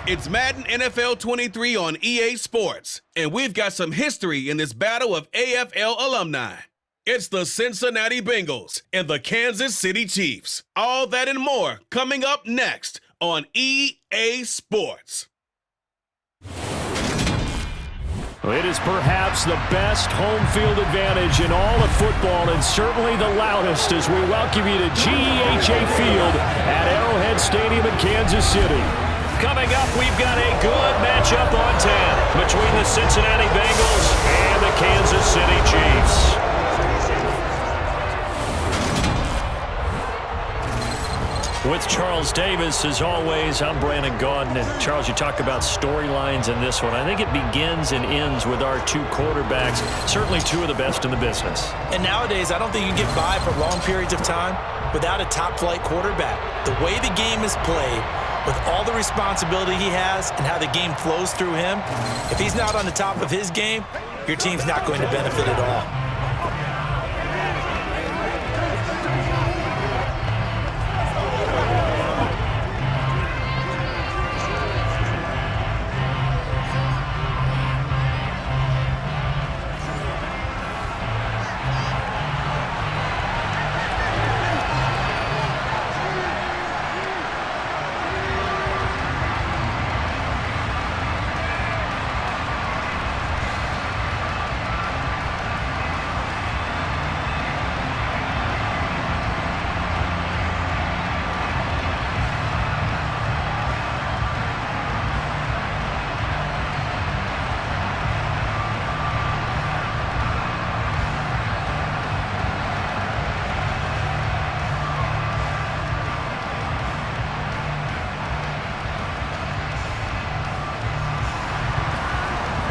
It's Madden NFL 23 on EA Sports, and we've got some history in this battle of AFL alumni. It's the Cincinnati Bengals and the Kansas City Chiefs. All that and more coming up next on EA Sports. It is perhaps the best home field advantage in all of football, and certainly the loudest, as we welcome you to GEHA Field at Arrowhead Stadium in Kansas City. Coming up, we've got a good matchup on tap between the Cincinnati Bengals and the Kansas City Chiefs. With Charles Davis, as always, I'm Brandon Gaudin. And Charles, you talk about storylines in this one. I think it begins and ends with our two quarterbacks, certainly two of the best in the business. And nowadays, I don't think you can get by for long periods of time without a top-flight quarterback. The way the game is played, with all the responsibility he has and how the game flows through him, if he's not on the top of his game, your team's not going to benefit at all.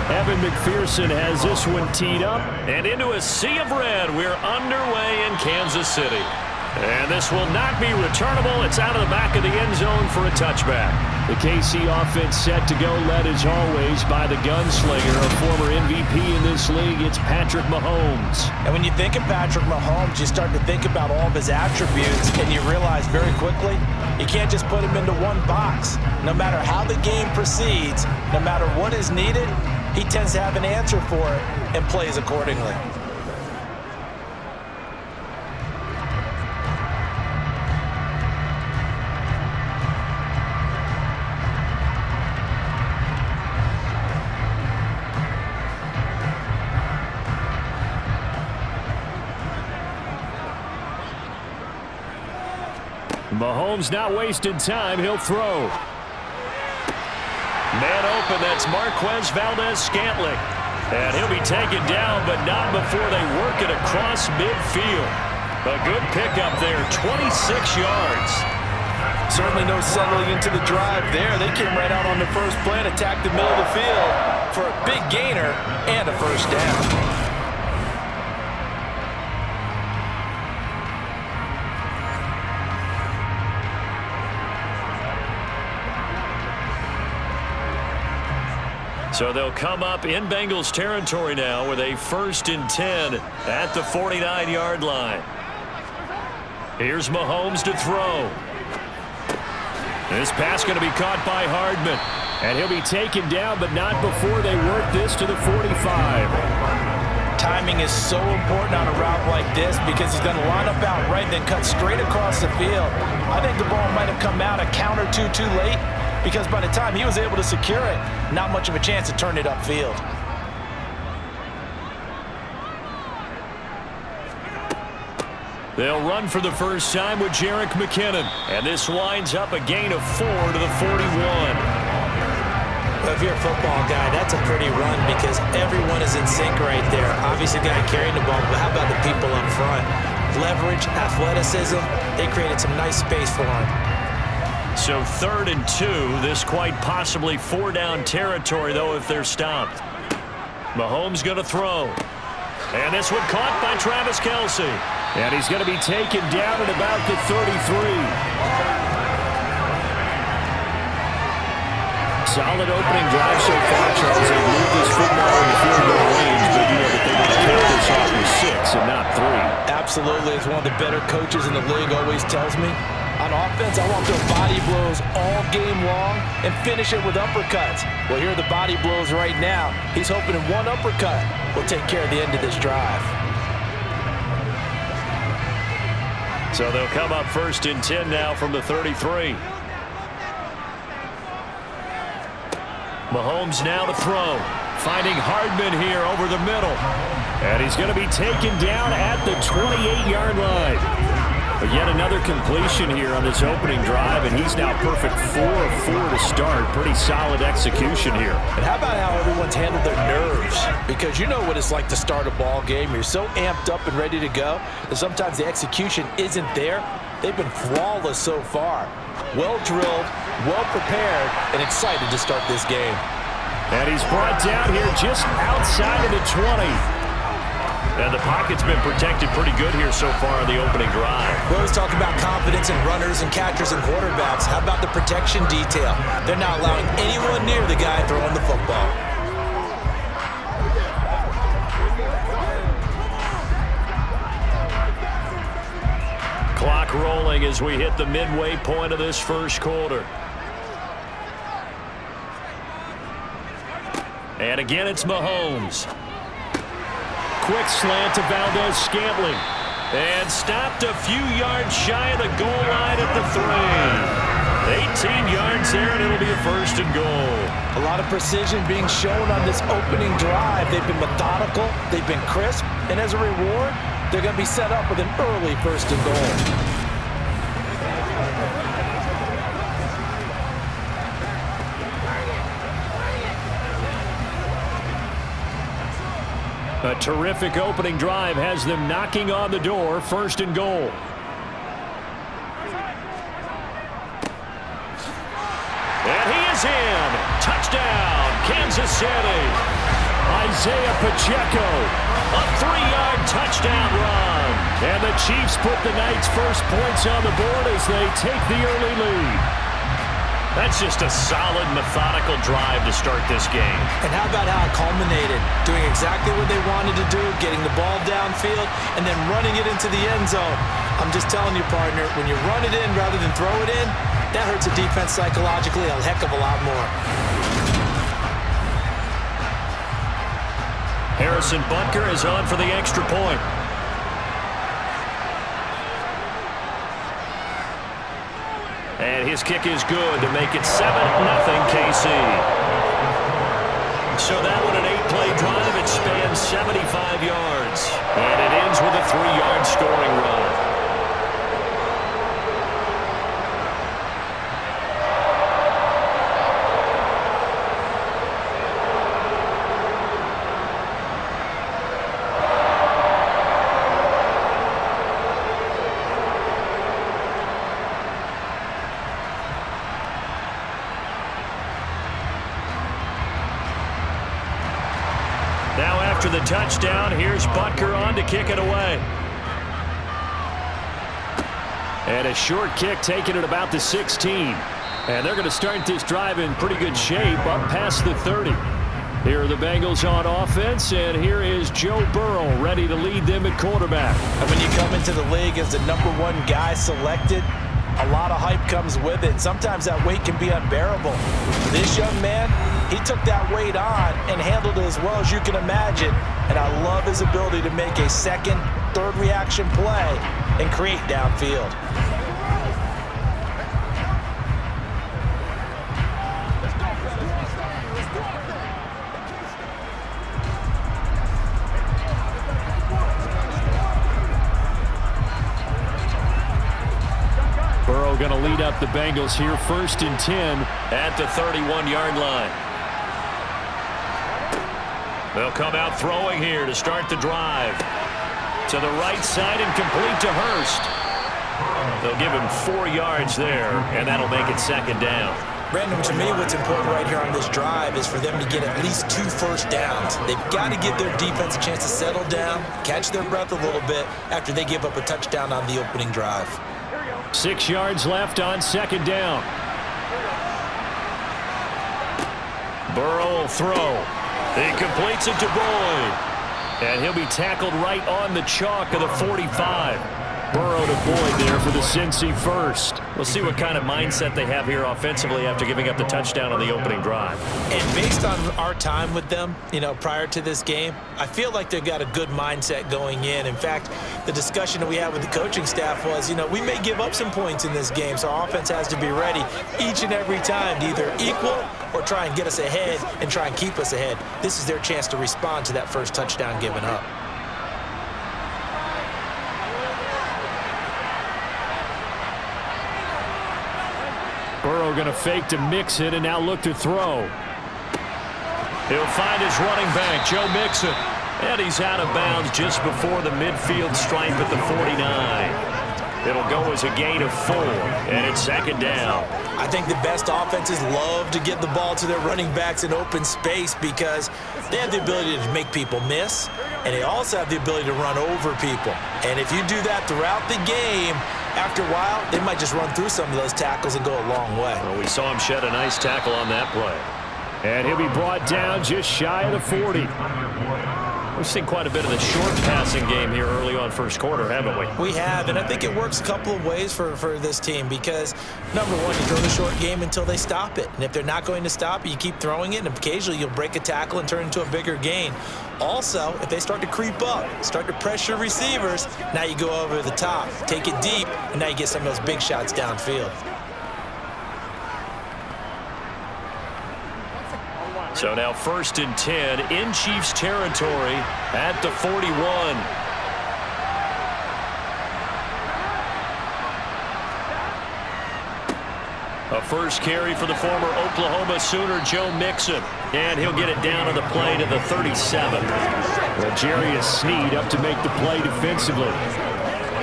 Evan McPherson has this one teed up, and into a sea of red, we're underway in Kansas City. And this will not be returnable. It's out of the back of the end zone for a touchback. The KC offense set to go, led as always by the gunslinger, a former MVP in this league. It's Patrick Mahomes. And when you think of Patrick Mahomes, you start to think about all of his attributes, and you realize very quickly, you can't just put him into one box. No matter how the game proceeds, no matter what is needed, he tends to have an answer for it and plays accordingly. Mahomes not wasting time. He'll throw. Man open, that's Marquez Valdez-Scantling. And he'll be taken down, but not before they work it across midfield. A good pickup there, 26 yards. Certainly no settling into the drive there. They came right out on the first play and attacked the middle of the field for a big gainer and a first down. So they'll come up in Bengals territory now with a 1st and 10 at the 49-yard line. Here's Mahomes to throw. This pass going to be caught by Hardman. And he'll be taken down, but not before they work this to the 45. Timing is so important on a route like this because he's going to line up out right, then cut straight across the field. I think the ball might have come out a count or two too late, because by the time he was able to secure it, not much of a chance to turn it upfield. They'll run for the first time with Jerick McKinnon. And this winds up a gain of 4 to the 41. Well, if you're a football guy, that's a pretty run because everyone is in sync right there. Obviously, the guy carrying the ball, but how about the people up front? Leverage, athleticism, they created some nice space for him. So 3rd and 2, this quite possibly 4-down territory, though, if they're stopped. Mahomes going to throw. And this one caught by Travis Kelce. And he's going to be taken down at about the 33. Solid opening drive so far, Charles. They've moved this football in the field goal range, but you know that they're going to count this off with 6 and not 3. Absolutely. As one of the better coaches in the league always tells me, On offense, I want their body blows all game long and finish it with uppercuts. Well, here are the body blows right now. He's hoping one uppercut will take care of the end of this drive. So they'll come up 1st and 10 now from the 33. Mahomes now to throw. Finding Hardman here over the middle. And he's going to be taken down at the 28-yard line. But yet another completion here on this opening drive, and he's now perfect 4 of 4 to start. Pretty solid execution here. And how about how everyone's handled their nerves? Because you know what it's like to start a ball game. You're so amped up and ready to go that sometimes the execution isn't there. They've been flawless so far. Well drilled, well prepared, and excited to start this game. And he's brought down here just outside of the 20. And the pocket's been protected pretty good here so far in the opening drive. We always talk about confidence in runners and catchers and quarterbacks. How about the protection detail? They're not allowing anyone near the guy throwing the football. Clock rolling as we hit the midway point of this first quarter. And again, it's Mahomes. Quick slant to Valdez-Scantling. And stopped a few yards shy of the goal line at the 3. 18 yards there, and it'll be a 1st and goal. A lot of precision being shown on this opening drive. They've been methodical, they've been crisp, and as a reward, they're going to be set up with an early 1st and goal. A terrific opening drive has them knocking on the door, 1st and goal. And he is in. Touchdown, Kansas City. Isaiah Pacheco, a 3-yard touchdown run. And the Chiefs put the night's first points on the board as they take the early lead. That's just a solid, methodical drive to start this game. And how about how it culminated? Doing exactly what they wanted to do, getting the ball downfield, and then running it into the end zone. I'm just telling you, partner, when you run it in rather than throw it in, that hurts a defense psychologically a heck of a lot more. Harrison Butker is on for the extra point. And his kick is good to make it 7-0 KC. So that one an 8-play drive. It spans 75 yards. And it ends with a 3-yard scoring run. Now after the touchdown, here's Butker on to kick it away. And a short kick taken at about the 16. And they're going to start this drive in pretty good shape up past the 30. Here are the Bengals on offense, and here is Joe Burrow ready to lead them at quarterback. And when you come into the league as the #1 guy selected, a lot of hype comes with it. Sometimes that weight can be unbearable. This young man, he took that weight on and handled it as well as you can imagine. And I love his ability to make a second, third reaction play and create downfield. Burrow going to lead up the Bengals here, 1st and 10 at the 31-yard line. They'll come out throwing here to start the drive. To the right side and complete to Hurst. They'll give him 4 yards there, and that'll make it 2nd down. Brandon, to me, what's important right here on this drive is for them to get at least 2 first downs. They've got to give their defense a chance to settle down, catch their breath a little bit after they give up a touchdown on the opening drive. 6 yards left on 2nd down. Burrow will throw. He completes it to Boyd. And he'll be tackled right on the chalk of the 45. Burrow to Boyd there for the Cincy first. We'll see what kind of mindset they have here offensively after giving up the touchdown on the opening drive. And based on our time with them, prior to this game, I feel like they've got a good mindset going in. In fact, the discussion that we had with the coaching staff was, we may give up some points in this game, so our offense has to be ready each and every time to either equal or try and get us ahead and try and keep us ahead. This is their chance to respond to that first touchdown given up. Burrow going to fake to Mixon and now look to throw. He'll find his running back, Joe Mixon. And he's out of bounds just before the midfield stripe at the 49. It'll go as a gain of 4, and it's second down. I think the best offenses love to get the ball to their running backs in open space because they have the ability to make people miss, and they also have the ability to run over people. And if you do that throughout the game, after a while, they might just run through some of those tackles and go a long way. Well, we saw him shed a nice tackle on that play. And he'll be brought down just shy of the 40. We've seen quite a bit of the short passing game here early on first quarter, haven't we? We have, and I think it works a couple of ways for this team because, number one, you throw the short game until they stop it. And if they're not going to stop it, you keep throwing it, and occasionally you'll break a tackle and turn it into a bigger gain. Also, if they start to creep up, start to pressure receivers, now you go over the top, take it deep, and now you get some of those big shots downfield. So now 1st and 10 in Chiefs territory at the 41. A first carry for the former Oklahoma Sooner, Joe Mixon. And he'll get it down on the play to the 37. Well, Jarius Sneed up to make the play defensively.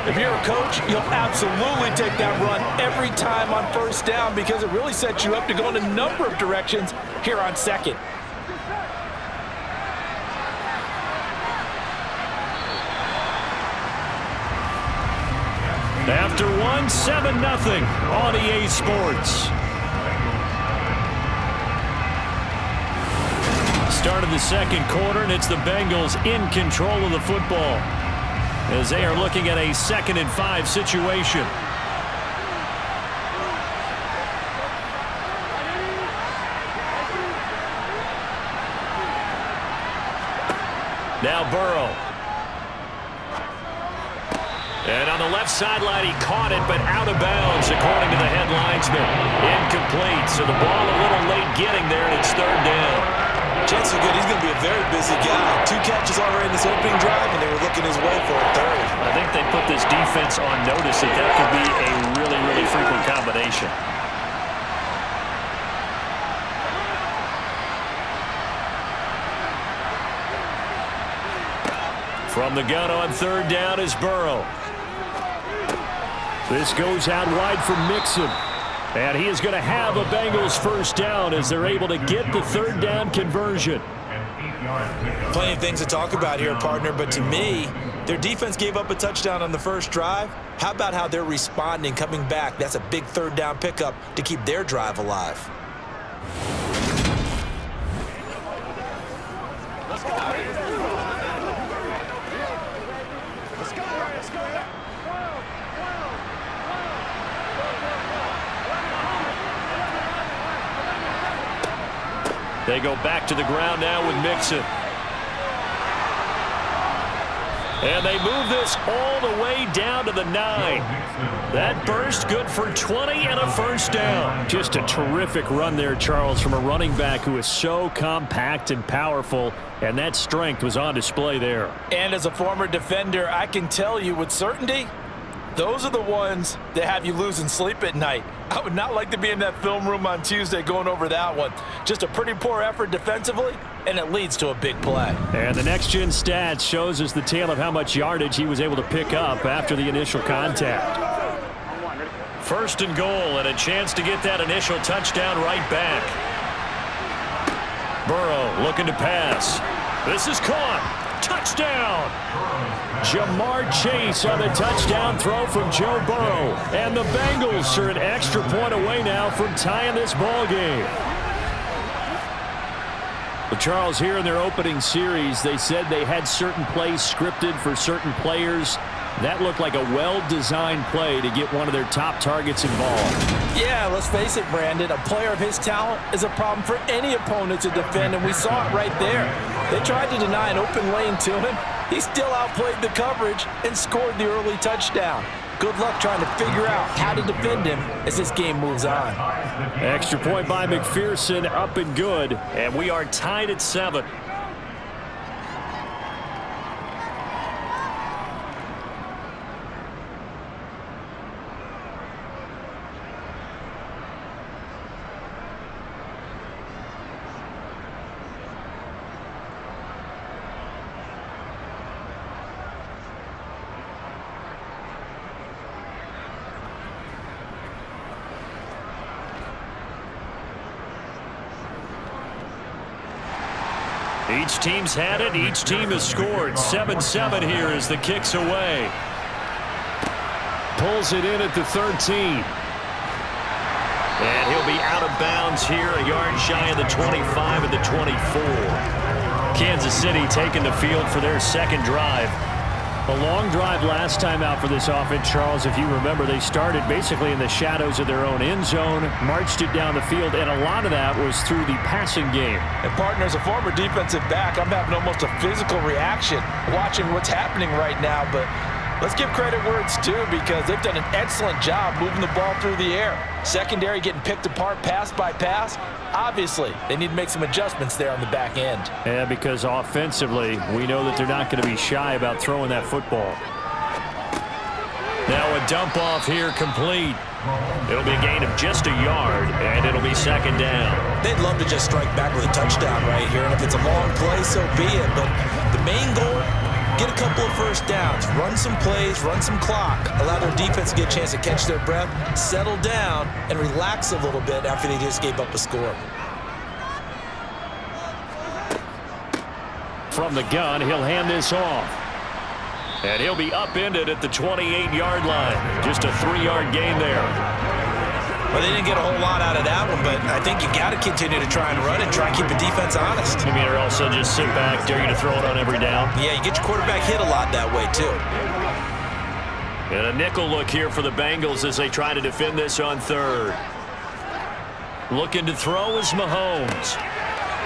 If you're a coach, you'll absolutely take that run every time on first down because it really sets you up to go in a number of directions here on second. After 1, 7-0 on EA Sports. Start of the second quarter, and it's the Bengals in control of the football as they are looking at a 2nd and 5 situation. Now Burrow. And on the left sideline, he caught it, but out of bounds, according to the head linesman. Incomplete, so the ball a little late getting there, and it's 3rd down. Chances are good he's going to be a very busy guy. 2 catches already in this opening drive, and they were looking his way for a 3rd. I think they put this defense on notice that that could be a really, really frequent combination. From the gun on 3rd down is Burrow. This goes out wide for Mixon. And he is going to have a Bengals first down as they're able to get the 3rd down conversion. Plenty of things to talk about here, partner, but to me, their defense gave up a touchdown on the first drive. How about how they're responding, coming back? That's a big 3rd down pickup to keep their drive alive. They go back to the ground now with Mixon. And they move this all the way down to the 9. That burst good for 20 and a first down. Just a terrific run there, Charles, from a running back who is so compact and powerful, and that strength was on display there. And as a former defender, I can tell you with certainty, those are the ones that have you losing sleep at night. I would not like to be in that film room on Tuesday going over that one. Just a pretty poor effort defensively, and it leads to a big play. And the next-gen stats shows us the tale of how much yardage he was able to pick up after the initial contact. 1st and goal, and a chance to get that initial touchdown right back. Burrow looking to pass. This is caught. Touchdown! Jamar Chase on the touchdown throw from Joe Burrow. And the Bengals are an extra point away now from tying this ball game. Well, Charles, here in their opening series, they said they had certain plays scripted for certain players. That looked like a well-designed play to get one of their top targets involved. Yeah, let's face it, Brandon. A player of his talent is a problem for any opponent to defend, and we saw it right there. They tried to deny an open lane to him. He still outplayed the coverage and scored the early touchdown. Good luck trying to figure out how to defend him as this game moves on. Extra point by McPherson, up and good, and we are tied at 7. Each team's had it. Each team has scored. 7-7 here as the kick's away. Pulls it in at the 13. And he'll be out of bounds here, a yard shy of the 25 and the 24. Kansas City taking the field for their second drive. A long drive last time out for this offense, Charles. If you remember, they started basically in the shadows of their own end zone, marched it down the field, and a lot of that was through the passing game. And, partner, as a former defensive back, I'm having almost a physical reaction watching what's happening right now. But let's give credit where it's due because they've done an excellent job moving the ball through the air. Secondary getting picked apart pass by pass. Obviously, they need to make some adjustments there on the back end. Yeah, because offensively, we know that they're not going to be shy about throwing that football. Now a dump off here complete. It'll be a gain of just a yard, and it'll be second down. They'd love to just strike back with a touchdown right here, and if it's a long play, so be it. But the main goal, get a couple of first downs, run some plays, run some clock, allow their defense to get a chance to catch their breath, settle down, and relax a little bit after they just gave up a score. From the gun, he'll hand this off. And he'll be upended at the 28-yard line. Just a 3-yard gain there. Well, they didn't get a whole lot out of that one, but I think you got to continue to try and run it, try and keep the defense honest. You mean, or also just sit back, dare you to throw it on every down? Yeah, you get your quarterback hit a lot that way, too. And a nickel look here for the Bengals as they try to defend this on third. Looking to throw is Mahomes.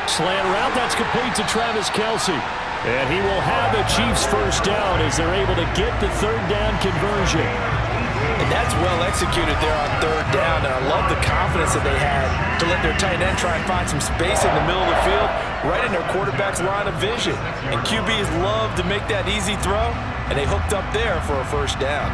Slant route, that's complete to Travis Kelce. And he will have the Chiefs first down as they're able to get the third down conversion. And that's well executed there on third down, and I love the confidence that they had to let their tight end try and find some space in the middle of the field, right in their quarterback's line of vision. And QBs love to make that easy throw, and they hooked up there for a first down.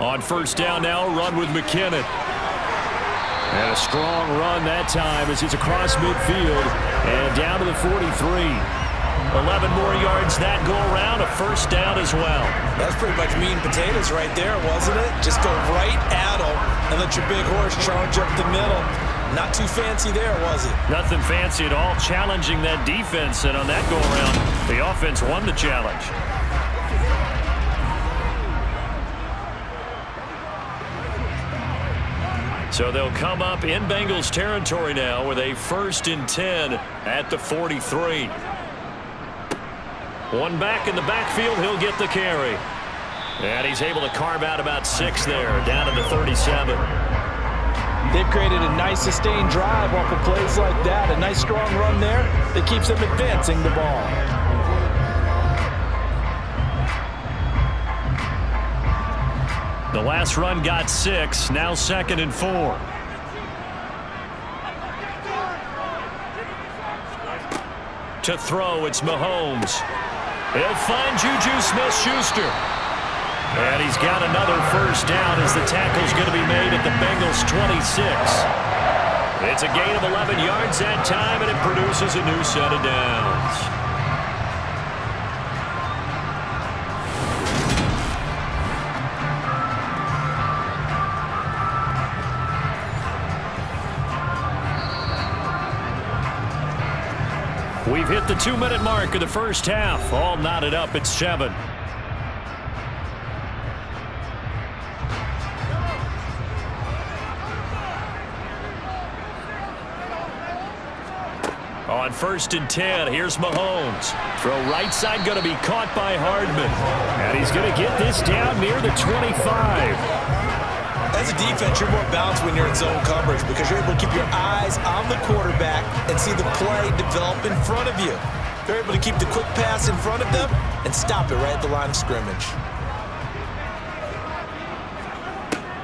On first down now, run with McKinnon. And a strong run that time as it's across midfield and down to the 43. 11 more yards that go around, a first down as well. That's pretty much meat and potatoes right there, wasn't it? Just go right at them and let your big horse charge up the middle. Not too fancy there, was it? Nothing fancy at all, challenging that defense, and on that go-around, the offense won the challenge. So they'll come up in Bengals territory now with a 1st and 10 at the 43. One back in the backfield, he'll get the carry. And he's able to carve out about 6 there, down to the 37. They've created a nice sustained drive off of plays like that. A nice strong run there that keeps them advancing the ball. The last run got 6, now 2nd and 4. To throw, it's Mahomes. He'll find Juju Smith-Schuster. And he's got another first down as the tackle's going to be made at the Bengals' 26. It's a gain of 11 yards that time, and it produces a new set of downs. We've hit the 2-minute mark of the first half. All knotted up at 7. On 1st and 10, here's Mahomes. Throw right side going to be caught by Hardman. And he's going to get this down near the 25. As a defense, you're more balanced when you're in zone coverage because you're able to keep your eyes on the quarterback and see the play develop in front of you. They're able to keep the quick pass in front of them and stop it right at the line of scrimmage.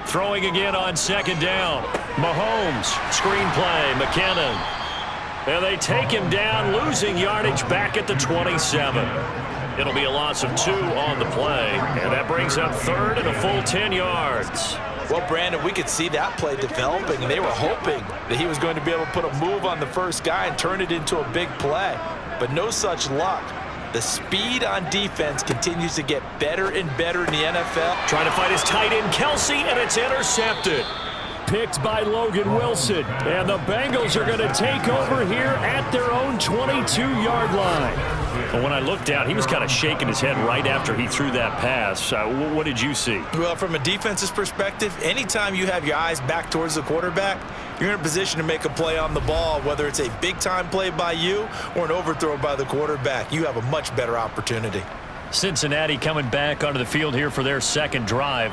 Throwing again on 2nd down. Mahomes, screenplay, McKinnon. And they take him down, losing yardage back at the 27. It'll be a loss of 2 on the play, and that brings up 3rd and a full 10 yards. Well, Brandon, we could see that play developing, and they were hoping that he was going to be able to put a move on the first guy and turn it into a big play. But no such luck. The speed on defense continues to get better and better in the NFL. Trying to find his tight end, Kelsey, and it's intercepted. Picked by Logan Wilson. And the Bengals are going to take over here at their own 22-yard line. But when I looked down, he was kind of shaking his head right after he threw that pass. What did you see? Well, from a defense's perspective, anytime you have your eyes back towards the quarterback, you're in a position to make a play on the ball, whether it's a big-time play by you or an overthrow by the quarterback. You have a much better opportunity. Cincinnati coming back onto the field here for their second drive.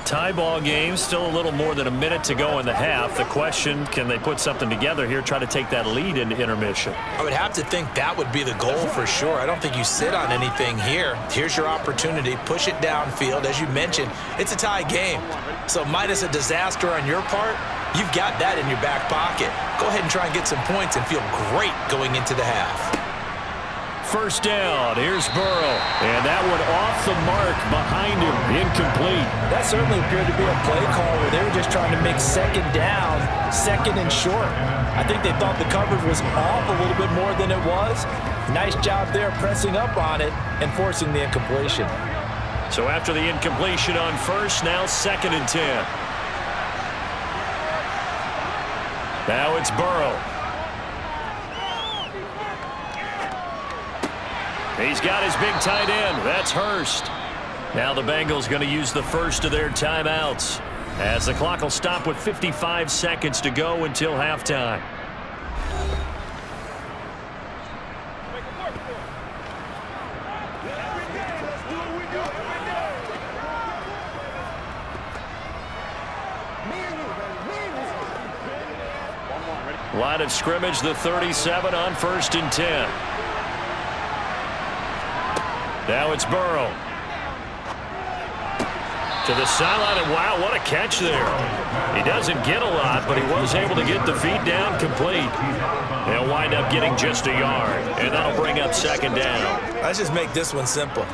Tie ball game, still a little more than a minute to go in the half. The question, can they put something together here, try to take that lead into intermission? I would have to think that would be the goal for sure. I don't think you sit on anything here. Here's your opportunity. Push it downfield. As you mentioned, it's a tie game. So minus a disaster on your part, you've got that in your back pocket. Go ahead and try and get some points and feel great going into the half. 1st down, here's Burrow. And that one off the mark behind him, incomplete. That certainly appeared to be a play call where they were just trying to make 2nd down, 2nd and short. I think they thought the coverage was off a little bit more than it was. Nice job there pressing up on it and forcing the incompletion. So after the incompletion on 1st, now 2nd and 10. Now it's Burrow. He's got his big tight end. That's Hurst. Now the Bengals going to use the first of their timeouts as the clock will stop with 55 seconds to go until halftime. Line of scrimmage, the 37 on 1st and 10. Now it's Burrow. To the sideline, and wow, what a catch there. He doesn't get a lot, but he was able to get the feet down complete. They'll wind up getting just a yard, and that'll bring up 2nd down. Let's just make this one simple.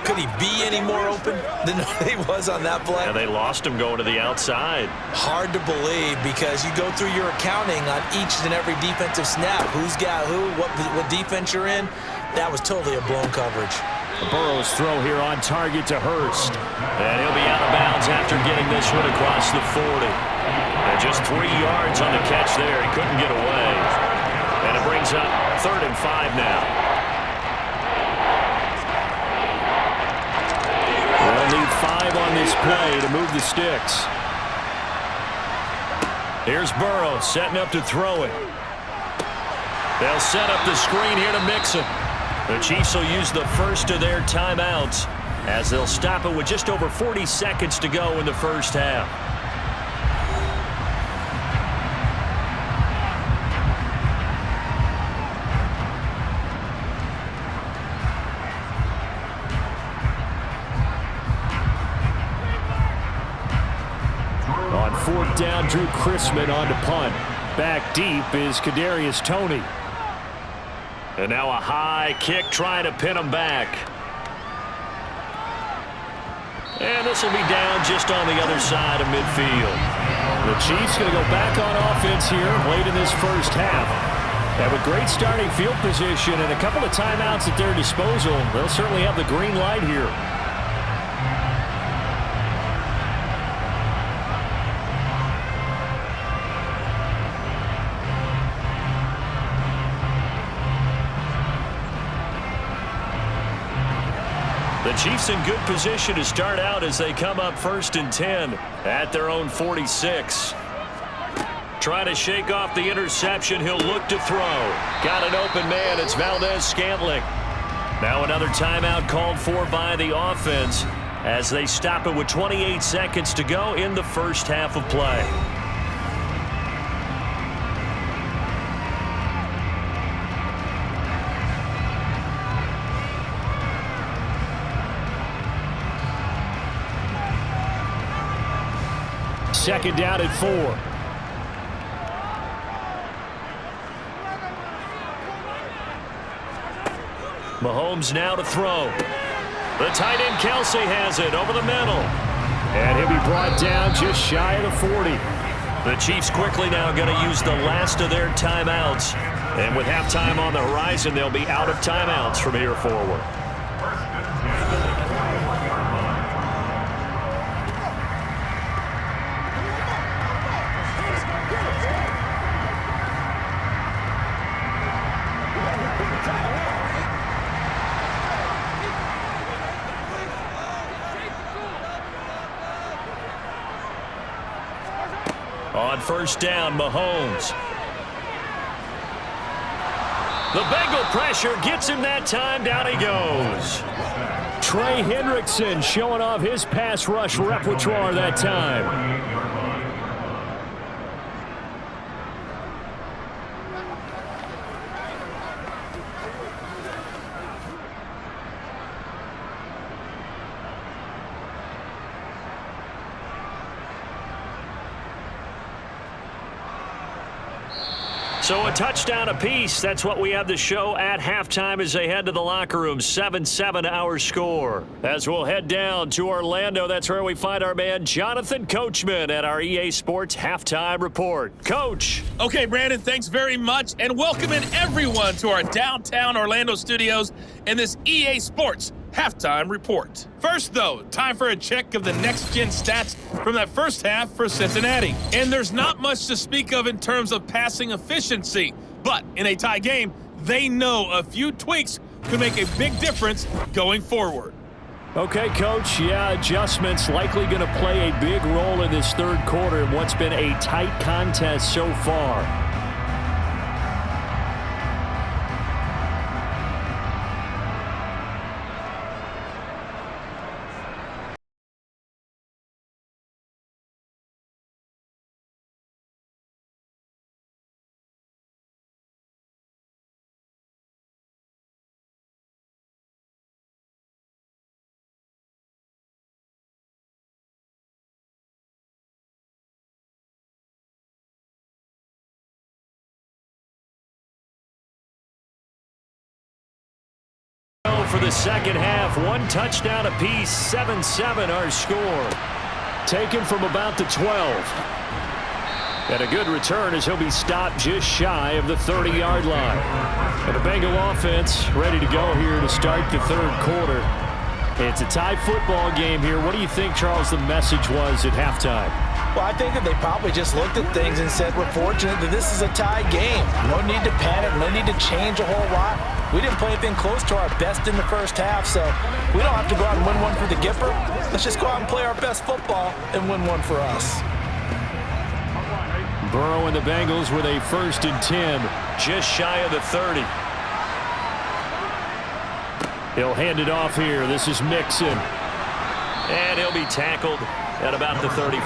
Could he be any more open than he was on that play? And they lost him going to the outside. Hard to believe because you go through your accounting on each and every defensive snap. Who's got who, what defense you're in. That was totally a blown coverage. Burrow's throw here on target to Hurst. And he'll be out of bounds after getting this one across the 40. And just 3 yards on the catch there. He couldn't get away. And it brings up 3rd and 5 now. They'll need 5 on this play to move the sticks. Here's Burrow setting up to throw it. They'll set up the screen here to Mixon. The Chiefs will use the first of their timeouts as they'll stop it with just over 40 seconds to go in the first half. On 4th down, Drew Chrisman on to punt. Back deep is Kadarius Toney. And now a high kick trying to pin him back. And this will be down just on the other side of midfield. The Chiefs going to go back on offense here late in this first half. And with great starting field position and a couple of timeouts at their disposal, they'll certainly have the green light here. Chiefs in good position to start out as they come up 1st and 10 at their own 46. Trying to shake off the interception. He'll look to throw. Got an open man. It's Valdez-Scantling. Now another timeout called for by the offense as they stop it with 28 seconds to go in the first half of play. Second down at 4. Mahomes now to throw. The tight end Kelsey has it over the middle. And he'll be brought down just shy of the 40. The Chiefs quickly now going to use the last of their timeouts. And with halftime on the horizon, they'll be out of timeouts from here forward. On first down, Mahomes. The Bengal pressure gets him that time. Down he goes. Trey Hendrickson showing off his pass rush repertoire that time. So a touchdown apiece. That's what we have to show at halftime as they head to the locker room. 7-7 our score. As we'll head down to Orlando, that's where we find our man Jonathan Coachman at our EA Sports Halftime Report. Coach. Okay, Brandon, thanks very much. And welcoming everyone to our downtown Orlando studios in this EA Sports Halftime Report. First, though, time for a check of the next-gen stats from that first half for Cincinnati. And there's not much to speak of in terms of passing efficiency. But in a tie game, they know a few tweaks could make a big difference going forward. Okay, Coach. Yeah, adjustments likely going to play a big role in this third quarter in what's been a tight contest so far. For the second half, one touchdown apiece, 7-7 our score. Taken from about the 12. And a good return as he'll be stopped just shy of the 30-yard line. And the Bengal offense ready to go here to start the third quarter. It's a tie football game here. What do you think, Charles, the message was at halftime? Well, I think that they probably just looked at things and said, we're fortunate that this is a tie game. No need to panic, no need to change a whole lot. We didn't play anything close to our best in the first half, so we don't have to go out and win one for the Gipper. Let's just go out and play our best football and win one for us. Burrow and the Bengals with a 1st and 10, just shy of the 30. He'll hand it off here. This is Mixon. And he'll be tackled at about the 35.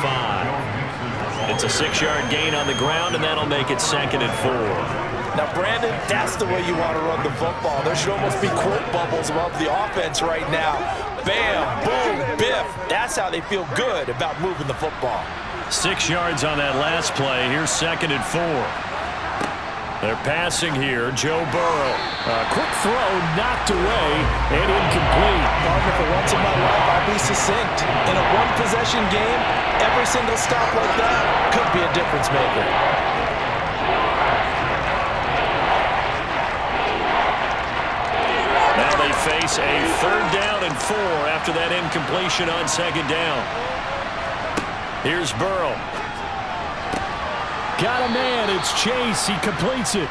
It's a 6-yard gain on the ground, and that'll make it 2nd and 4. Now, Brandon, that's the way you want to run the football. There should almost be quote bubbles above the offense right now. Bam, boom, biff. That's how they feel good about moving the football. 6 yards on that last play. Here's 2nd and 4. They're passing here. Joe Burrow. A quick throw knocked away and incomplete. Partner, for once in my life, I'll be succinct. In a one-possession game, every single stop like that could be a difference maker. Now they face a 3rd down and 4 after that incompletion on 2nd down. Here's Burrow. Got a man. It's Chase. He completes it.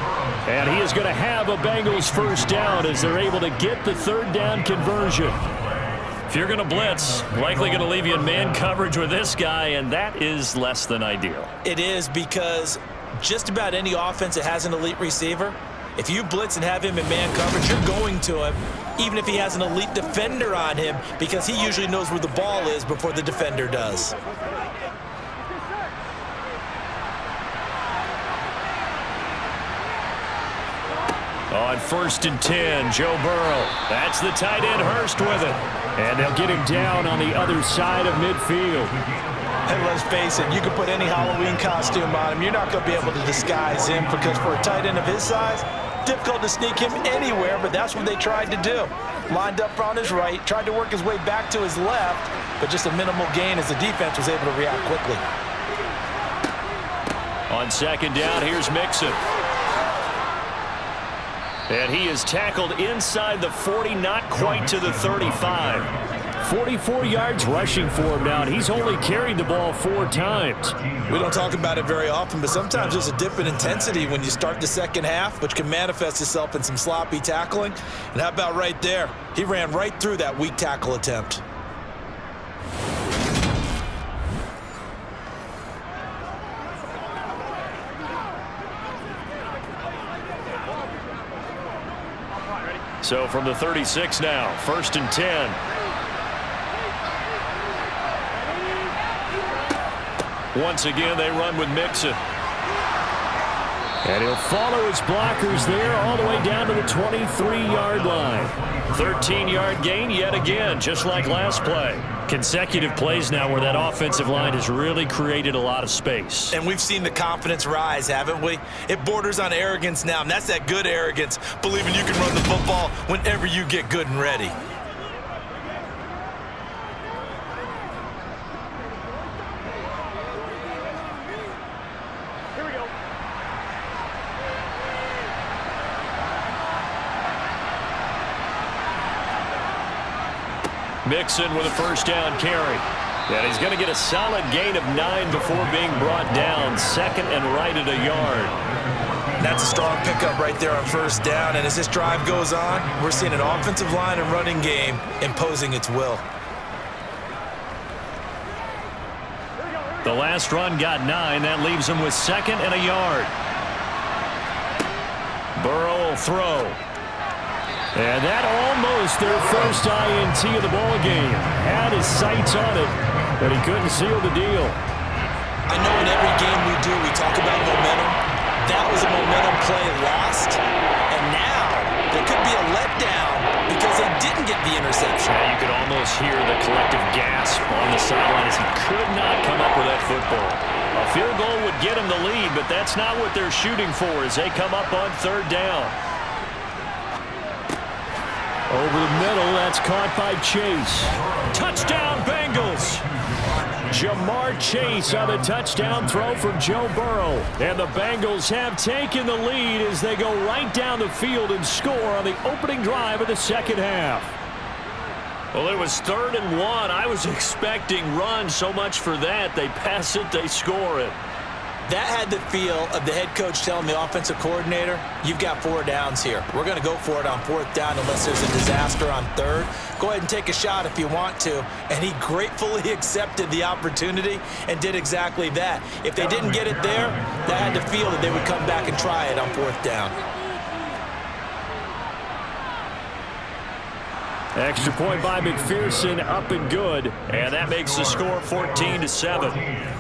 And he is going to have a Bengals 1st down as they're able to get the 3rd down conversion. If you're going to blitz, likely going to leave you in man coverage with this guy, and that is less than ideal. It is, because just about any offense that has an elite receiver, if you blitz and have him in man coverage, you're going to him, even if he has an elite defender on him, because he usually knows where the ball is before the defender does. On 1st and 10, Joe Burrow. That's the tight end, Hurst, with it. And they'll get him down on the other side of midfield. And let's face it, you can put any Halloween costume on him. You're not going to be able to disguise him, because for a tight end of his size, difficult to sneak him anywhere, but that's what they tried to do. Lined up on his right, tried to work his way back to his left, but just a minimal gain as the defense was able to react quickly. On 2nd down, here's Mixon. And he is tackled inside the 40, not quite to the 35. 44 yards rushing for him now, and he's only carried the ball 4 times. We don't talk about it very often, but sometimes there's a dip in intensity when you start the second half, which can manifest itself in some sloppy tackling. And how about right there? He ran right through that weak tackle attempt. So from the 36 now, 1st and 10. Once again, they run with Mixon. And he'll follow his blockers there all the way down to the 23-yard line. 13-yard gain yet again, just like last play. Consecutive plays now where that offensive line has really created a lot of space. And we've seen the confidence rise, haven't we? It borders on arrogance now, and that's that good arrogance, believing you can run the football whenever you get good and ready. Mixon with a 1st down carry. And he's going to get a solid gain of 9 before being brought down. 2nd and right at a yard. That's a strong pickup right there on 1st down. And as this drive goes on, we're seeing an offensive line and running game imposing its will. The last run got 9. That leaves him with 2nd and a yard. Burrow will throw. And that almost their first INT of the ball game. Had his sights on it, but he couldn't seal the deal. I know in every game we do, we talk about momentum. That was a momentum play lost, and now there could be a letdown because they didn't get the interception. Yeah, you could almost hear the collective gasp on the sideline as he could not come up with that football. A field goal would get him the lead, but that's not what they're shooting for as they come up on 3rd down. Over the middle, that's caught by Chase. Touchdown, Bengals! Jamar Chase on the touchdown throw from Joe Burrow. And the Bengals have taken the lead as they go right down the field and score on the opening drive of the 2nd half. Well, it was 3rd and 1. I was expecting run, so much for that. They pass it, they score it. That had the feel of the head coach telling the offensive coordinator, you've got 4 downs here. We're going to go for it on 4th down unless there's a disaster on 3rd. Go ahead and take a shot if you want to. And he gratefully accepted the opportunity and did exactly that. If they didn't get it there, that had the feel that they would come back and try it on 4th down. Extra point by McPherson, up and good. And that makes the score 14-7.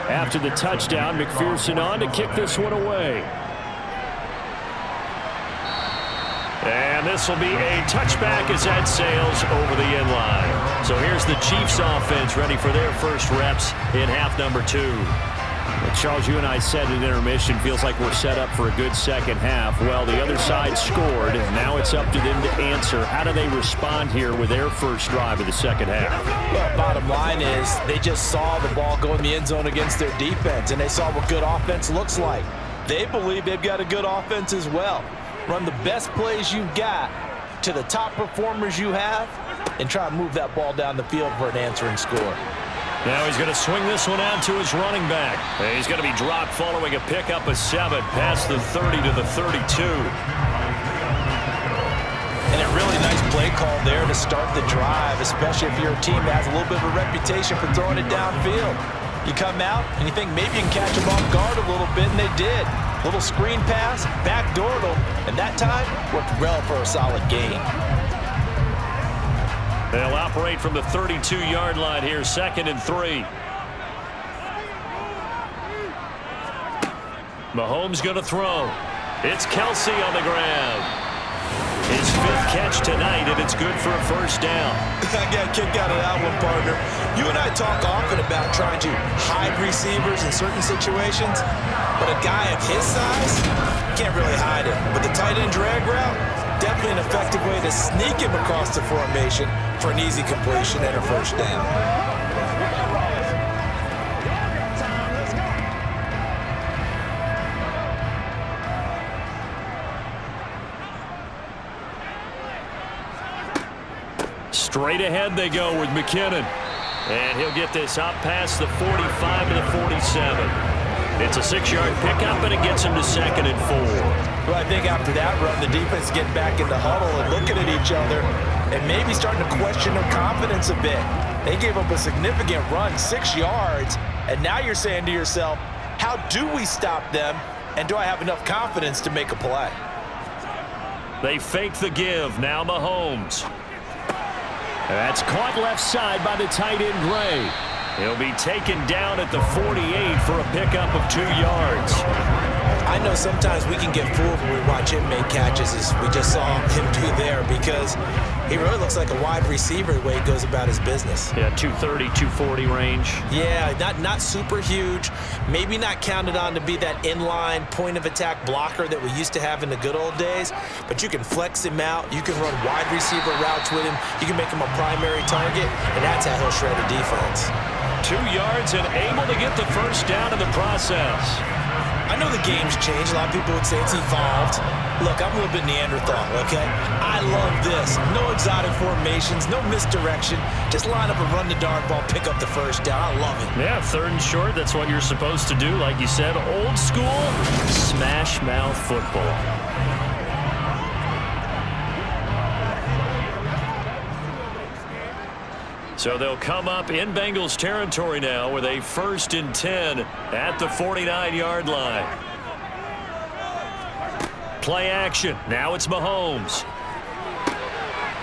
After the touchdown, McPherson on to kick this one away. And this will be a touchback as that sails over the end line. So here's the Chiefs offense ready for their first reps in half number 2. Well, Charles, you and I said at intermission, feels like we're set up for a good second half. Well, the other side scored, and now it's up to them to answer. How do they respond here with their first drive of the second half? Well, bottom line is they just saw the ball go in the end zone against their defense, and they saw what good offense looks like. They believe they've got a good offense as well. Run the best plays you've got to the top performers you have, and try to move that ball down the field for an answering score. Now he's going to swing this one out to his running back. And he's going to be dropped following a pickup of 7 past the 30 to the 32. And a really nice play call there to start the drive, especially if you're a team that has a little bit of a reputation for throwing it downfield. You come out and you think maybe you can catch them off guard a little bit, and they did. Little screen pass, backdoored them, and that time worked well for a solid gain. They'll operate from the 32-yard line here, 2nd and 3. Mahomes going to throw. It's Kelsey on the ground. His 5th catch tonight, and it's good for a first down. I got a kick out of that one, partner. You and I talk often about trying to hide receivers in certain situations, but a guy of his size can't really hide it. But the tight end drag route, definitely an effective way to sneak him across the formation for an easy completion and a first down. Straight ahead they go with McKinnon. And he'll get this up past the 45 to the 47. It's a 6-yard pickup, and it gets him to 2nd and 4. Well, I think after that run, the defense getting back in the huddle and looking at each other and maybe starting to question their confidence a bit. They gave up a significant run, 6 yards, and now you're saying to yourself, how do we stop them, and do I have enough confidence to make a play? They fake the give. Now Mahomes. That's caught left side by the tight end Gray. He'll be taken down at the 48 for a pickup of 2 yards. I know sometimes we can get fooled when we watch him make catches, as we just saw him do there, because he really looks like a wide receiver the way he goes about his business. Yeah, 230, 240 range. Yeah, not super huge. Maybe not counted on to be that inline point-of-attack blocker that we used to have in the good old days, but you can flex him out. You can run wide receiver routes with him. You can make him a primary target, and that's how he'll shred a defense. 2 yards and able to get the first down in the process. I know the game's changed. A lot of people would say it's evolved. Look, I'm a little bit Neanderthal, okay? I love this. No exotic formations, no misdirection. Just line up and run the darn ball, pick up the first down. I love it. Yeah, 3rd and short, that's what you're supposed to do. Like you said, old school, smash mouth football. So they'll come up in Bengals territory now with a 1st and 10 at the 49-yard line. Play action. Now it's Mahomes.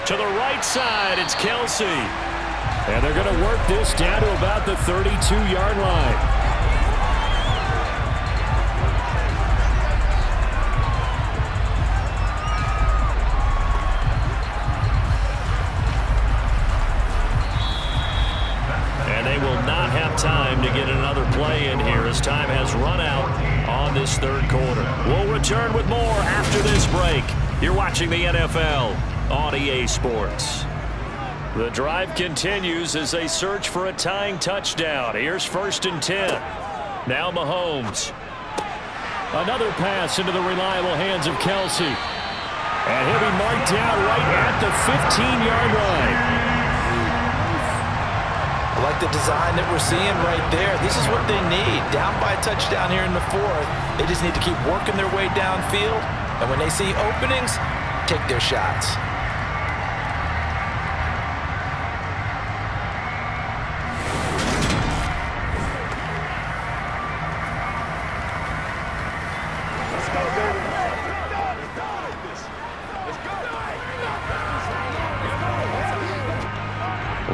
To the right side, it's Kelsey. And they're going to work this down to about the 32-yard line. Time to get another play in here as time has run out on this 3rd quarter. We'll return with more after this break. You're watching the NFL on EA Sports. The drive continues as they search for a tying touchdown. Here's 1st and 10. Now Mahomes. Another pass into the reliable hands of Kelsey. And he'll be marked down right at the 15-yard line. I like the design that we're seeing right there. This is what they need. Down by a touchdown here in the 4th. They just need to keep working their way downfield. And when they see openings, take their shots.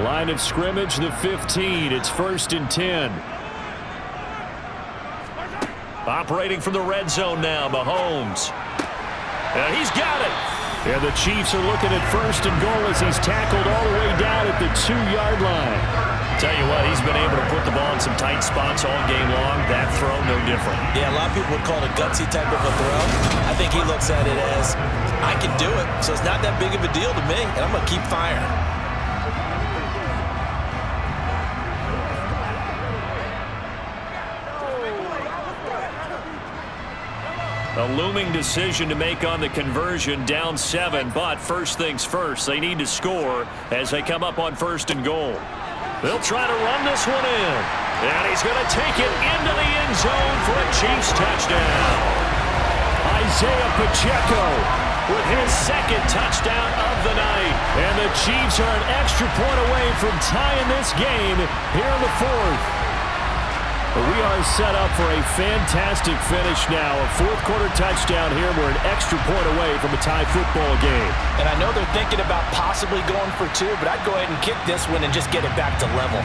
Line of scrimmage, the 15. It's 1st and 10. Operating from the red zone now, Mahomes. And he's got it. And the Chiefs are looking at 1st and goal as he's tackled all the way down at the 2-yard line. Tell you what, he's been able to put the ball in some tight spots all game long. That throw, no different. Yeah, a lot of people would call it a gutsy type of a throw. I think he looks at it as, I can do it, so it's not that big of a deal to me, and I'm going to keep firing. A looming decision to make on the conversion, down 7, but first things first, they need to score as they come up on 1st and goal. They'll try to run this one in, and he's going to take it into the end zone for a Chiefs touchdown. Isaiah Pacheco with his 2nd touchdown of the night, and the Chiefs are an extra point away from tying this game here in the 4th. We are set up for a fantastic finish now. A 4th-quarter touchdown here. We're an extra point away from a tie football game. And I know they're thinking about possibly going for 2, but I'd go ahead and kick this one and just get it back to level.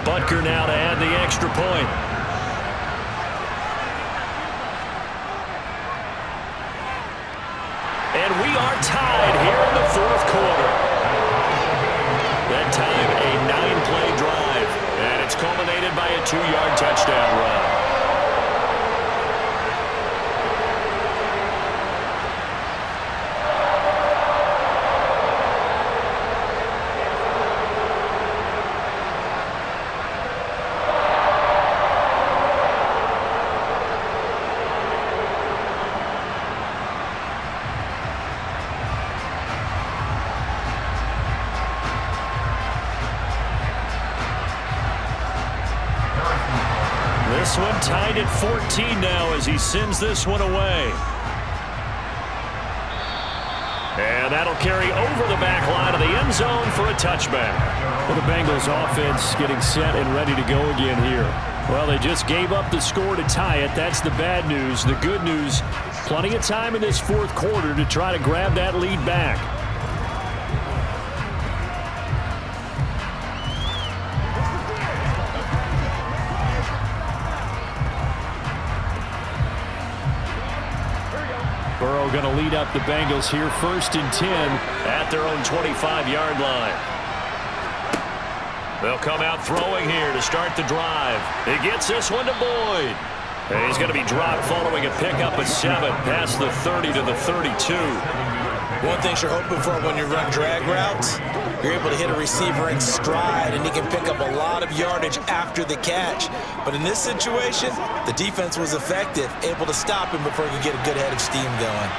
Butker now to add the extra point. And we are tied here in the 4th quarter. That time, a 9-play drive. And it's culminated by a 2-yard touchdown run. This one tied at 14 now as he sends this one away. And that'll carry over the back line of the end zone for a touchback. Well, the Bengals offense getting set and ready to go again here. Well, they just gave up the score to tie it. That's the bad news. The good news, plenty of time in this 4th quarter to try to grab that lead back. Burrow going to lead up the Bengals here, 1st and 10 at their own 25-yard line. They'll come out throwing here to start the drive. He gets this one to Boyd. And he's going to be dropped following a pickup of 7 past the 30 to the 32. One thing you're hoping for when you run drag routes, you're able to hit a receiver in stride, and he can pick up a lot of yardage after the catch. But in this situation, the defense was effective, able to stop him before he could get a good head of steam going.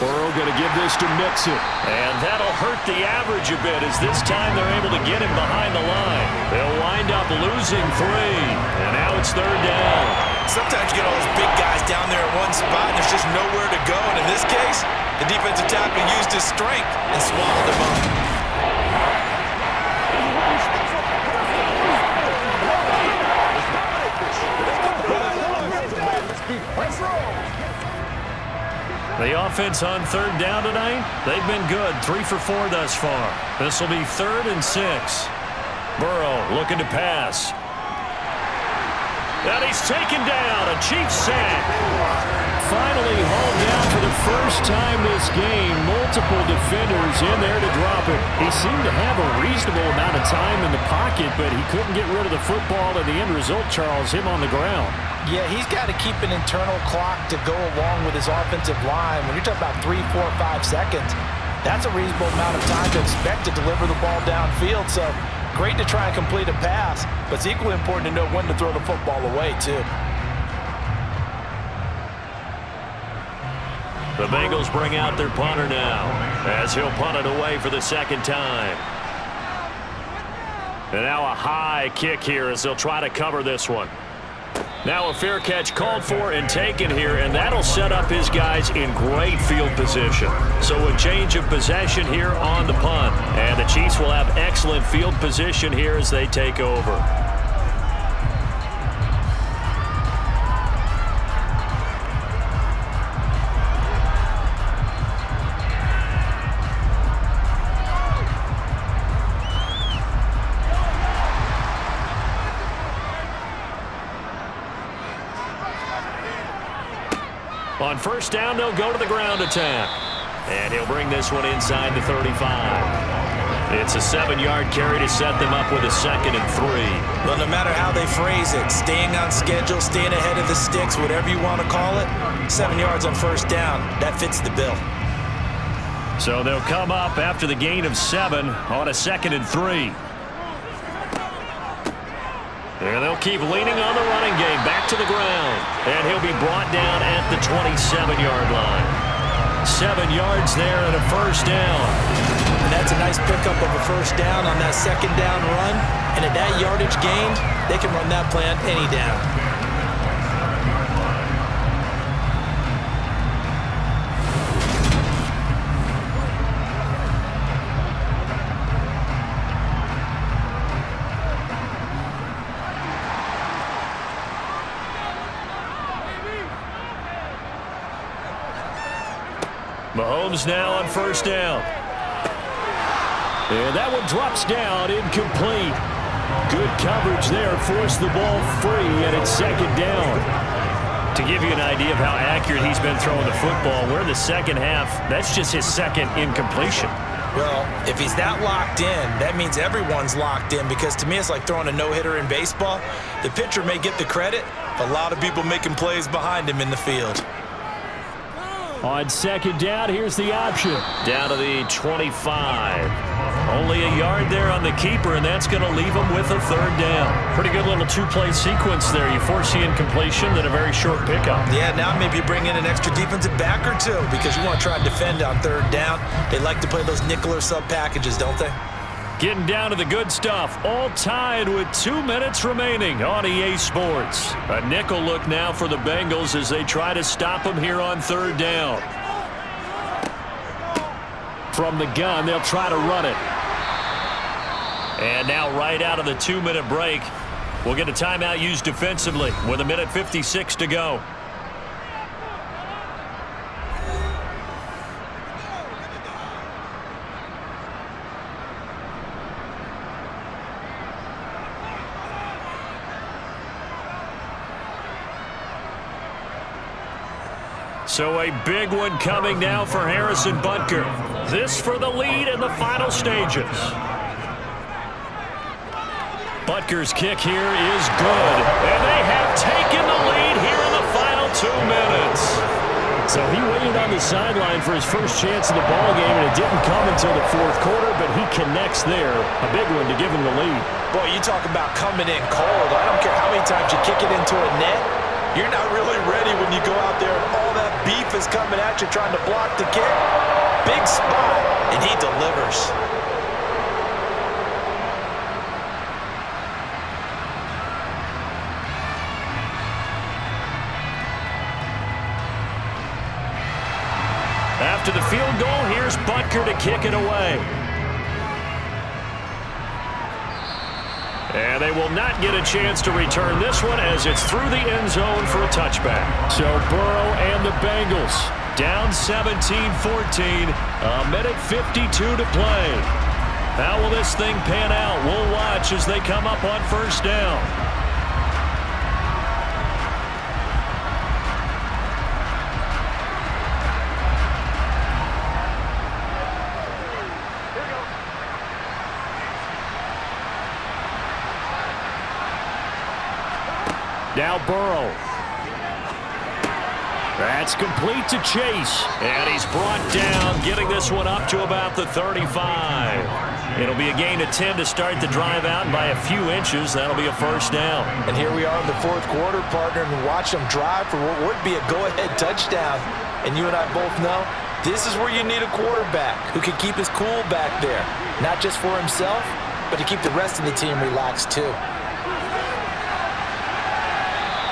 Burrow going to give this to Mixon. And that'll hurt the average a bit as this time they're able to get him behind the line. They'll wind up losing 3. And now it's 3rd down. Sometimes you get all those big guys down there in one spot and there's just nowhere to go. And in this case, the defensive tackle used his strength and swallowed him up. The offense on 3rd down tonight, they've been good. 3 for 4 thus far. This will be 3rd and 6. Burrow looking to pass. And he's taken down. A Chiefs sack. Finally hauled down for the first time this game. Multiple defenders in there to drop it. He seemed to have a reasonable amount of time in the pocket, but he couldn't get rid of the football, and the end result, Charles, him on the ground. Yeah, he's got to keep an internal clock to go along with his offensive line. When you're talking about 3, 4, 5 seconds, that's a reasonable amount of time to expect to deliver the ball downfield. So great to try and complete a pass, but it's equally important to know when to throw the football away, too. The Bengals bring out their punter now as he'll punt it away for the 2nd time. And now a high kick here as they'll try to cover this one. Now a fair catch called for and taken here, and that'll set up his guys in great field position. So a change of possession here on the punt. And the Chiefs will have excellent field position here as they take over. On first down, they'll go to the ground attack. And he'll bring this one inside the 35. It's a 7-yard carry to set them up with a 2nd and 3. Well, no matter how they phrase it, staying on schedule, staying ahead of the sticks, whatever you want to call it, 7 yards on first down, that fits the bill. So they'll come up after the gain of 7 on a 2nd and 3. And they'll keep leaning on the running game back to the ground. And he'll be brought down at the 27-yard line. 7 yards there and a first down. And that's a nice pickup of a first down on that 2nd down run. And at that yardage gained, they can run that play on any down. Mahomes now on first down. And that one drops down, incomplete. Good coverage there, forced the ball free, and it's 2nd down. To give you an idea of how accurate he's been throwing the football, we're in the second half. That's just his 2nd incompletion. Well, if he's that locked in, that means everyone's locked in, because to me it's like throwing a no-hitter in baseball. The pitcher may get the credit, but a lot of people making plays behind him in the field. On 2nd down, here's the option. Down to the 25. Only a yard there on the keeper, and that's going to leave him with a 3rd down. Pretty good little 2-play sequence there. You force the incompletion, then a very short pickup. Yeah, now maybe you bring in an extra defensive back or 2, because you want to try and defend on 3rd down. They like to play those nickel or sub packages, don't they? Getting down to the good stuff. All tied with 2 minutes remaining on EA Sports. A nickel look now for the Bengals as they try to stop him here on 3rd down. From the gun, they'll try to run it. And now right out of the 2-minute break, we'll get a timeout used defensively with 1:56 to go. So a big one coming now for Harrison Butker. This for the lead in the final stages. Butker's kick here is good. And they have taken the lead here in the final 2 minutes. So he waited on the sideline for his first chance in the ballgame, and it didn't come until the 4th quarter, but he connects there. A big one to give him the lead. Boy, you talk about coming in cold. I don't care how many times you kick it into a net. You're not really ready when you go out there and all that beef is coming at you trying to block the kick. Big spot, and he delivers. After the field goal, here's Butker to kick it away. And they will not get a chance to return this one as it's through the end zone for a touchback. So Burrow and the Bengals down 17-14, 1:52 to play. How will this thing pan out? We'll watch as they come up on first down. Now Burrow. That's complete to Chase. And he's brought down, getting this one up to about the 35. It'll be a gain of 10 to start the drive out, and by a few inches, that'll be a first down. And here we are in the 4th quarter, partner, and watch them drive for what would be a go-ahead touchdown. And you and I both know this is where you need a quarterback who can keep his cool back there. Not just for himself, but to keep the rest of the team relaxed too.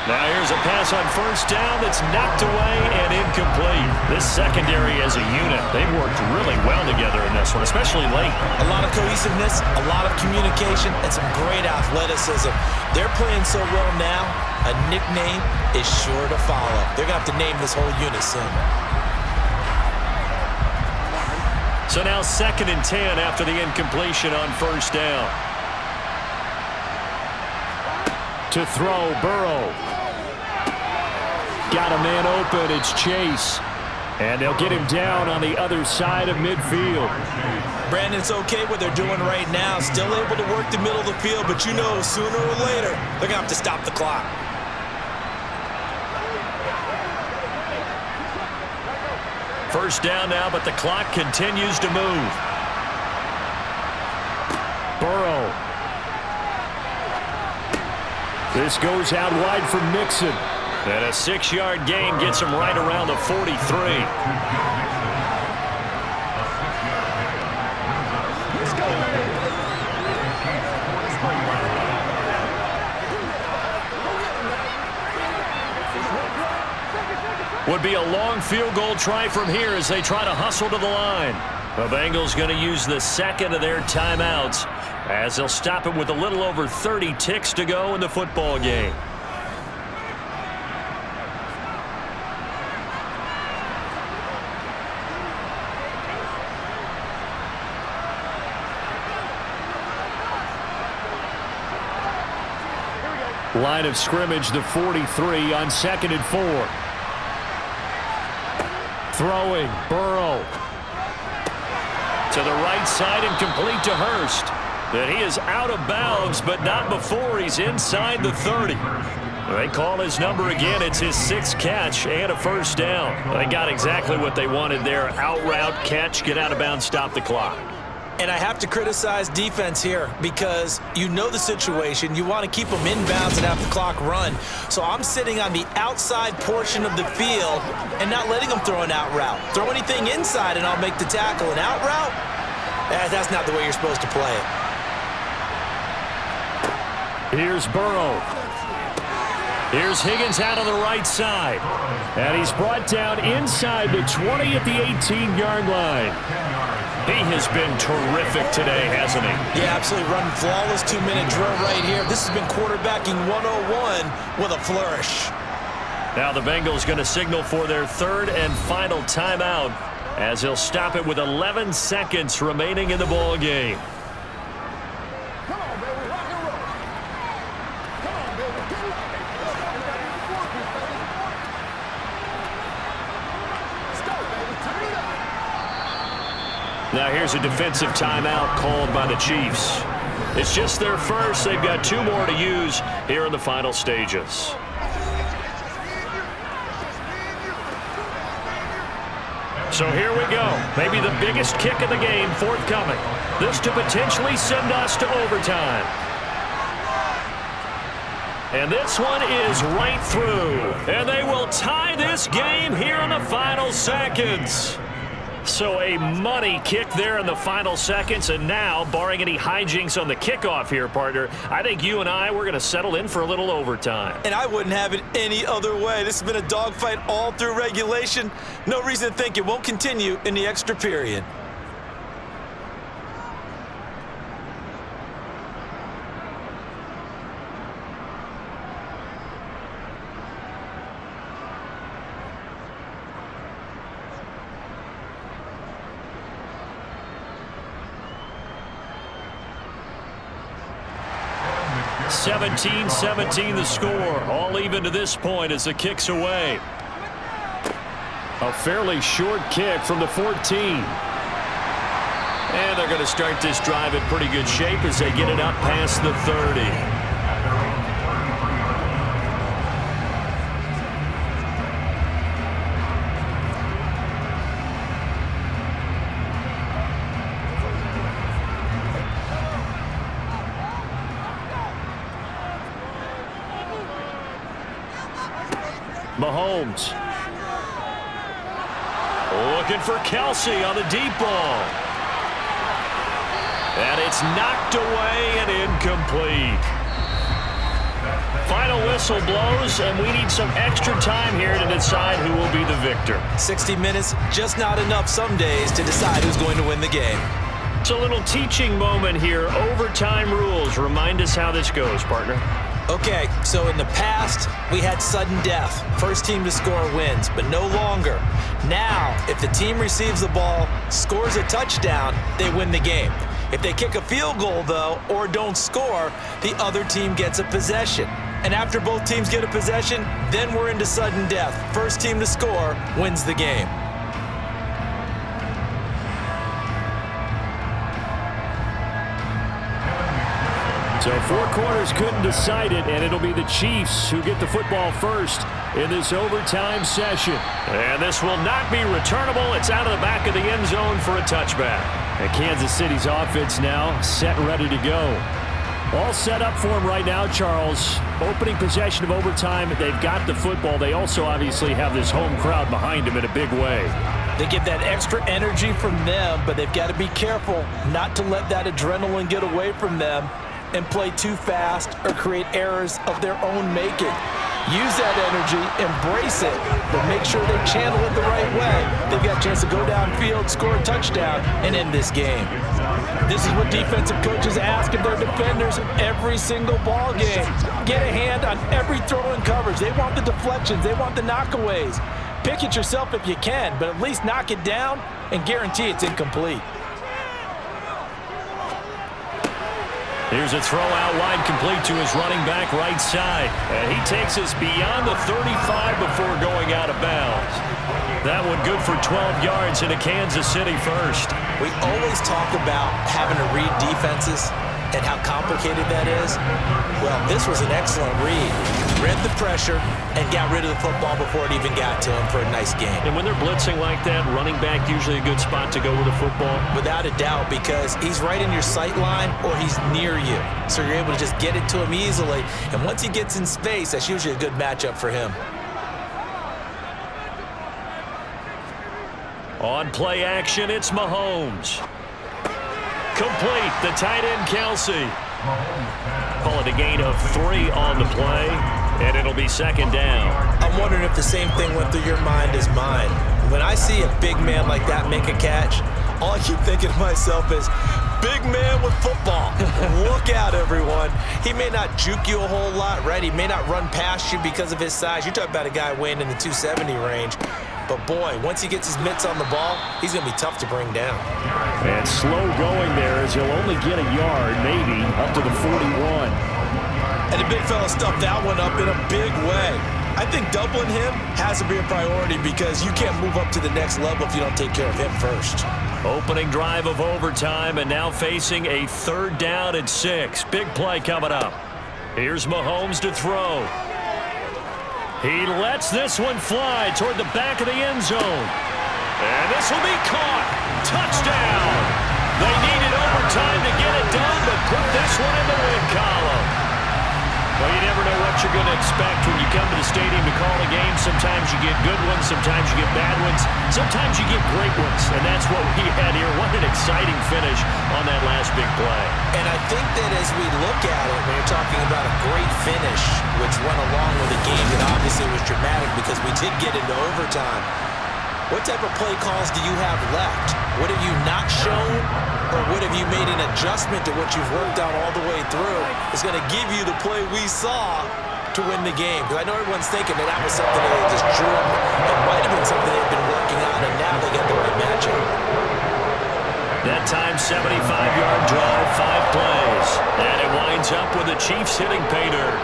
Now here's a pass on first down that's knocked away and incomplete. This secondary as a unit, they've worked really well together in this one, especially late. A lot of cohesiveness, a lot of communication, and some great athleticism. They're playing so well now, a nickname is sure to follow. They're going to have to name this whole unit soon. So now 2nd and 10 after the incompletion on first down. To throw, Burrow. got a man open. It's Chase. And they'll get him down on the other side of midfield. Brandon, it's okay what they're doing right now. Still able to work the middle of the field, but you know sooner or later they're going to have to stop the clock. First down now, but the clock continues to move. Burrow. This goes out wide for Mixon. And a 6-yard gain gets him right around the 43. Would be a long field goal try from here as they try to hustle to the line. The Bengals going to use the second of their timeouts as they'll stop it with a little over 30 ticks to go in the football game. Line of scrimmage, the 43 on 2nd and 4. Throwing, Burrow. To the right side and complete to Hurst. And he is out of bounds, but not before he's inside the 30. They call his number again. It's his 6th catch and a first down. They got exactly what they wanted there. Out route, catch, get out of bounds, stop the clock. And I have to criticize defense here because you know the situation. You want to keep them inbounds and have the clock run. So I'm sitting on the outside portion of the field and not letting them throw an out route. Throw anything inside and I'll make the tackle. An out route? That's not the way you're supposed to play it. Here's Burrow. Here's Higgins out on the right side. And he's brought down inside the 20 at the 18-yard line. He has been terrific today, hasn't he? Yeah, absolutely. Running flawless 2-minute drill right here. This has been quarterbacking 101 with a flourish. Now the Bengals going to signal for their 3rd and final timeout as he'll stop it with 11 seconds remaining in the ball game. Now here's a defensive timeout called by the Chiefs. It's just their first. They've got 2 more to use here in the final stages. So here we go. Maybe the biggest kick of the game forthcoming. This to potentially send us to overtime. And this one is right through. And they will tie this game here in the final seconds. So a money kick there in the final seconds. And now, barring any hijinks on the kickoff here, partner, I think you and we're going to settle in for a little overtime. And I wouldn't have it any other way. This has been a dogfight all through regulation. No reason to think it won't continue in the extra period. (17-17) the score. All even to this point as the kick's away. A fairly short kick from the 14. And they're going to start this drive in pretty good shape as they get it up past the 30. Mahomes. Looking for Kelsey on the deep ball. And it's knocked away and incomplete. Final whistle blows, and we need some extra time here to decide who will be the victor. 60 minutes, just not enough some days to decide who's going to win the game. It's a little teaching moment here. Overtime rules. Remind us how this goes, partner. Okay, so in the past, we had sudden death. First team to score wins, but no longer. Now, if the team receives the ball, scores a touchdown, they win the game. If they kick a field goal, though, or don't score, the other team gets a possession. And after both teams get a possession, then we're into sudden death. First team to score wins the game. So 4 quarters couldn't decide it, and it'll be the Chiefs who get the football first in this overtime session. And this will not be returnable. It's out of the back of the end zone for a touchback. And Kansas City's offense now set, ready to go. All set up for him right now, Charles. Opening possession of overtime. They've got the football. They also obviously have this home crowd behind them in a big way. They get that extra energy from them, but they've got to be careful not to let that adrenaline get away from them and play too fast or create errors of their own making. Use that energy, embrace it, but make sure they channel it the right way. They've got a chance to go downfield, score a touchdown, and end this game. This is what defensive coaches ask of their defenders every single ball game. Get a hand on every throw and coverage. They want the deflections. They want the knockaways. Pick it yourself if you can, but at least knock it down and guarantee it's incomplete. Here's a throw out wide, complete to his running back right side. And he takes us beyond the 35 before going out of bounds. That one good for 12 yards into Kansas City first. We always talk about having to read defenses and how complicated that is. Well, this was an excellent read. Read the pressure and got rid of the football before it even got to him for a nice game. And when they're blitzing like that, running back usually a good spot to go with the football. Without a doubt, because he's right in your sight line or he's near you. So you're able to just get it to him easily. And once he gets in space, that's usually a good matchup for him. On play action, it's Mahomes. Complete, the tight end Kelsey. Call it a gain of 3 on the play, and it'll be second down. I'm wondering if the same thing went through your mind as mine. When I see a big man like that make a catch, all I keep thinking to myself is, big man with football. Look out, everyone. He may not juke you a whole lot, right? He may not run past you because of his size. You're talking about a guy weighing in the 270 range. But, boy, once he gets his mitts on the ball, he's going to be tough to bring down. And slow going there as he'll only get a yard, maybe, up to the 41. And the big fella stuffed that one up in a big way. I think doubling him has to be a priority because you can't move up to the next level if you don't take care of him first. Opening drive of overtime and now facing a 3rd down and 6. Big play coming up. Here's Mahomes to throw. He lets this one fly toward the back of the end zone. And this will be caught. Touchdown. They needed overtime to get it done, but put this one in the win column. Well, you never know what you're going to expect when you come to the stadium to call a game. Sometimes you get good ones, sometimes you get bad ones, sometimes you get great ones, and that's what we had here. What an exciting finish on that last big play. And I think that as we look at it, when you're talking about a great finish, which went along with a game that obviously was dramatic because we did get into overtime, what type of play calls do you have left? What have you not shown? Or what have you made an adjustment to what you've worked out all the way through is going to give you the play we saw to win the game? Because I know everyone's thinking that was something that they just drew up. It might have been something they've been working on, and now they got the right matchup. That time, 75-yard drive, 5 plays. And it winds up with the Chiefs hitting pay dirt.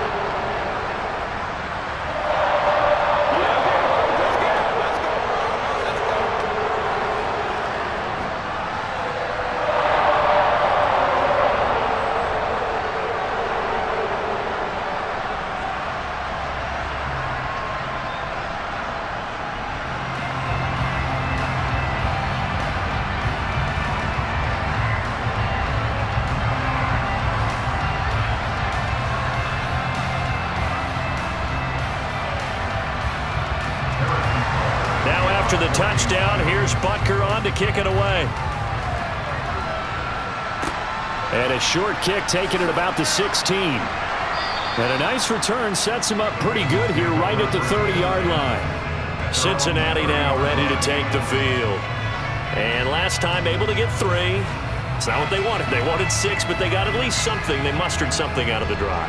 After the touchdown, here's Butker on to kick it away. And a short kick taken at about the 16. And a nice return sets him up pretty good here right at the 30-yard line. Cincinnati now ready to take the field. And last time able to get 3. It's not what they wanted. They wanted 6, but they got at least something. They mustered something out of the drive.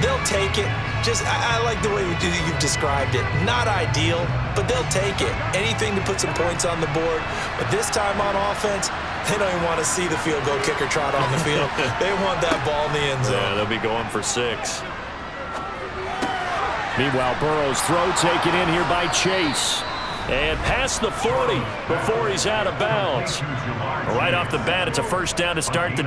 They'll take it. I like the way you've described it. Not ideal, but they'll take it. Anything to put some points on the board. But this time on offense, they don't even want to see the field goal kicker trot on the field. They want that ball in the end zone. Yeah, they'll be going for 6. Meanwhile, Burrow's throw taken in here by Chase. And past the 40 before he's out of bounds. Right off the bat, it's a first down to start the